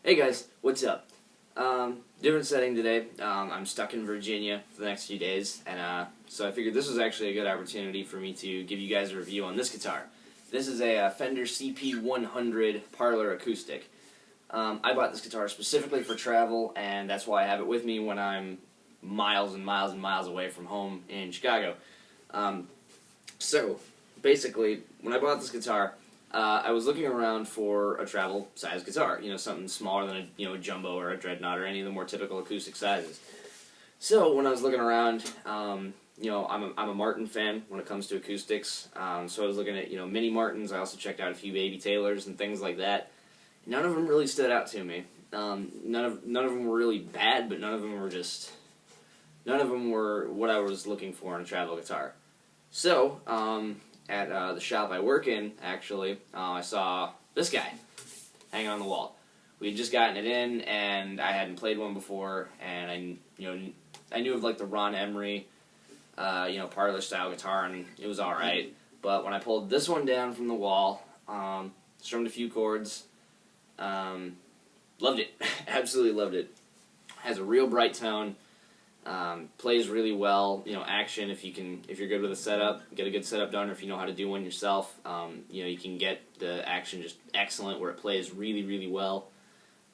Hey guys, what's up? Different setting today. I'm stuck in Virginia for the next few days, and so I figured this was actually a good opportunity for me to give you guys a review on this guitar. This is a Fender CP-100 Parlor Acoustic. I bought this guitar specifically for travel, and that's why I have it with me when I'm miles and miles and miles away from home in Chicago. So, basically, when I bought this guitar, I was looking around for a travel-sized guitar, something smaller than a jumbo or a dreadnought or any of the more typical acoustic sizes. So when I was looking around, I'm a Martin fan when it comes to acoustics. So I was looking at mini Martins. I also checked out a few baby Taylors and things like that. None of them really stood out to me. None of them were really bad, but none of them were what I was looking for in a travel guitar. So at the shop I work in, actually, I saw this guy hanging on the wall. We had just gotten it in, and I hadn't played one before, and I knew of like the Ron Emery, Parlor style guitar, and it was all right. But when I pulled this one down from the wall, strummed a few chords, loved it, absolutely loved it. Has a real bright tone. Plays really well, action if you're good with a setup, get a good setup done, or if you know how to do one yourself, you can get the action just excellent where it plays really, really well.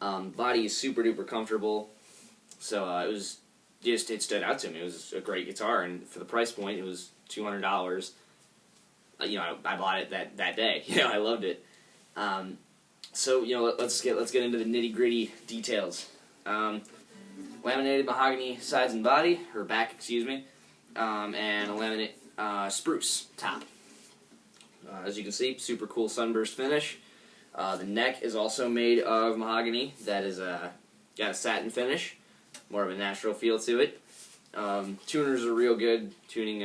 Body is super duper comfortable, so it stood out to me. It was a great guitar, and for the price point, it was $200. I bought it that day. I loved it. So let's get into the nitty gritty details. Laminated mahogany sides and body, or back, excuse me, and a laminate spruce top. As you can see, super cool sunburst finish. The neck is also made of mahogany. That is got a satin finish, more of a natural feel to it. Tuners are real good. Tuning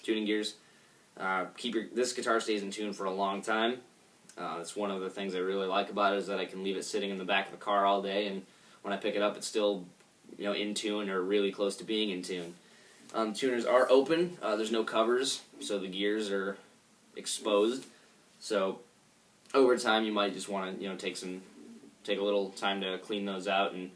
gears. This guitar stays in tune for a long time. That's one of the things I really like about it, is that I can leave it sitting in the back of the car all day, and when I pick it up, it's still in tune or really close to being in tune. Tuners are open. There's no covers, so the gears are exposed. So over time, you might just want to take a little time to clean those out and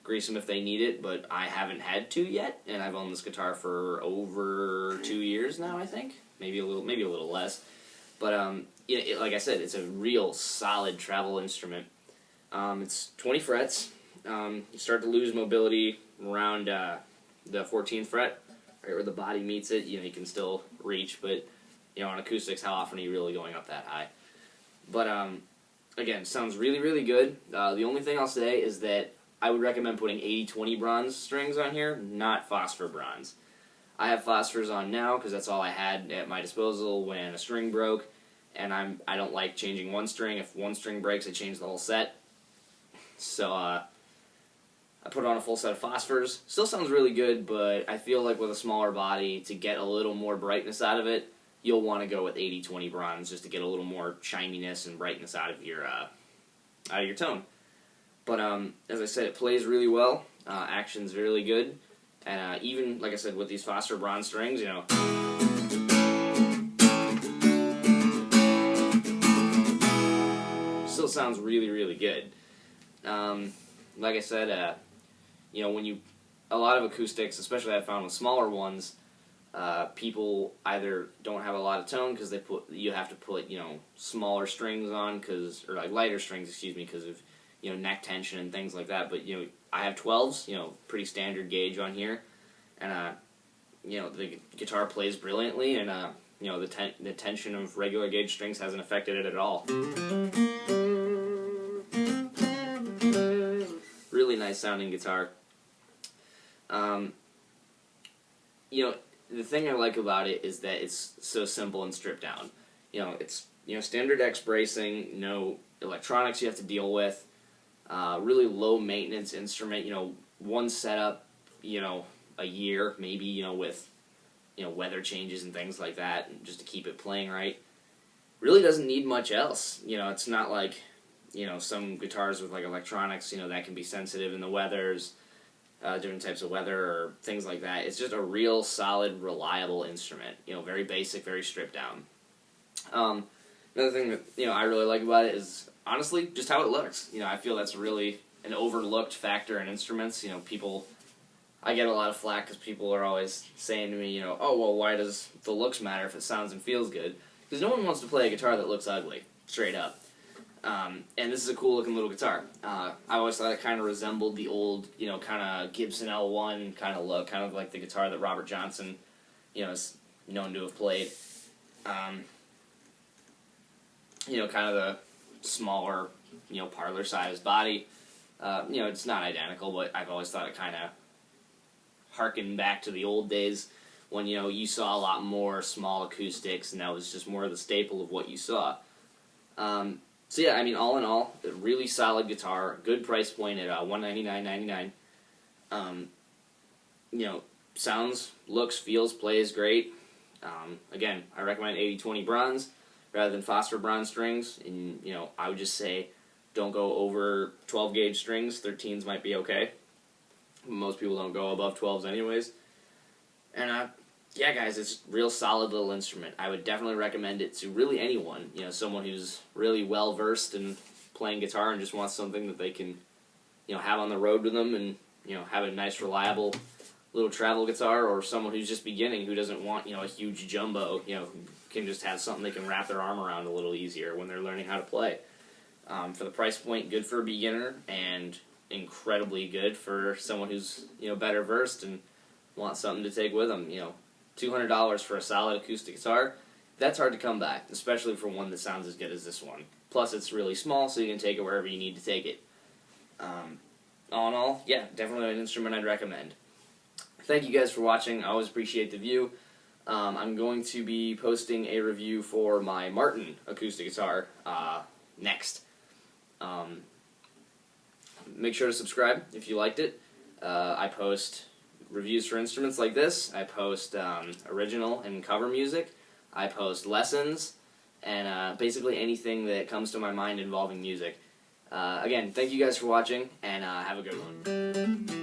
grease them if they need it. But I haven't had to yet, and I've owned this guitar for over 2 years now. I think maybe a little less. But like I said, it's a real solid travel instrument. It's 20 frets. You start to lose mobility around the 14th fret, right where the body meets it. You can still reach, but on acoustics, how often are you really going up that high? But again, sounds really, really good. The only thing I'll say is that I would recommend putting 80-20 bronze strings on here, not phosphor bronze. I have phosphors on now because that's all I had at my disposal when a string broke, and I don't like changing one string. If one string breaks, I change the whole set. So I put on a full set of phosphors. Still sounds really good, but I feel like with a smaller body, to get a little more brightness out of it, you'll want to go with 80-20 bronze just to get a little more shininess and brightness out of your tone. But as I said, it plays really well. Action's really good, and even like I said, with these phosphor bronze strings, still sounds really, really good. Like I said, a lot of acoustics, especially I've found with smaller ones, people either don't have a lot of tone because you have to put smaller strings on or like lighter strings, excuse me, because of neck tension and things like that. But I have 12s, pretty standard gauge on here, and the guitar plays brilliantly, and the tension of regular gauge strings hasn't affected it at all. Really nice sounding guitar. The thing I like about it is that it's so simple and stripped down. It's standard X bracing, no electronics you have to deal with. Really low maintenance instrument. One setup, a year maybe. With weather changes and things like that, just to keep it playing right. Really doesn't need much else. It's not like some guitars with like electronics, that can be sensitive in the weathers, different types of weather or things like that. It's just a real solid, reliable instrument. Very basic, very stripped down. Another thing that I really like about it is honestly just how it looks. I feel that's really an overlooked factor in instruments. You know, I get a lot of flack because people are always saying to me, you know, oh, well, why does the looks matter if it sounds and feels good? Because no one wants to play a guitar that looks ugly, straight up. And this is a cool looking little guitar. I always thought it kind of resembled the old, you know, kind of Gibson L1 kind of look, kind of like the guitar that Robert Johnson, you know, is known to have played. You know, kind of the smaller, you know, Parlor sized body. You know, it's not identical, but I've always thought it kind of harkened back to the old days when, you know, you saw a lot more small acoustics, and that was just more of the staple of what you saw. So yeah, I mean, all in all, a really solid guitar, good price point at $199.99. You know, sounds, looks, feels, plays great. Again, I recommend 80/20 bronze rather than phosphor bronze strings, and you know, I would just say don't go over 12 gauge strings. 13s might be okay. Most people don't go above 12s anyways. And yeah, guys, it's a real solid little instrument. I would definitely recommend it to really anyone. You know, someone who's really well versed in playing guitar and just wants something that they can, you know, have on the road with them, and you know, have a nice, reliable little travel guitar, or someone who's just beginning who doesn't want, you know, a huge jumbo. You know, can just have something they can wrap their arm around a little easier when they're learning how to play. For the price point, good for a beginner, and incredibly good for someone who's, you know, better versed and wants something to take with them. You know, $200 for a solid acoustic guitar, that's hard to come by, especially for one that sounds as good as this one. Plus, it's really small, so you can take it wherever you need to take it. All in all, yeah, definitely an instrument I'd recommend. Thank you guys for watching. I always appreciate the view. I'm going to be posting a review for my Martin acoustic guitar next. Make sure to subscribe if you liked it. I post reviews for instruments like this. I post original and cover music. I post lessons, and basically anything that comes to my mind involving music. Again, thank you guys for watching, and have a good one.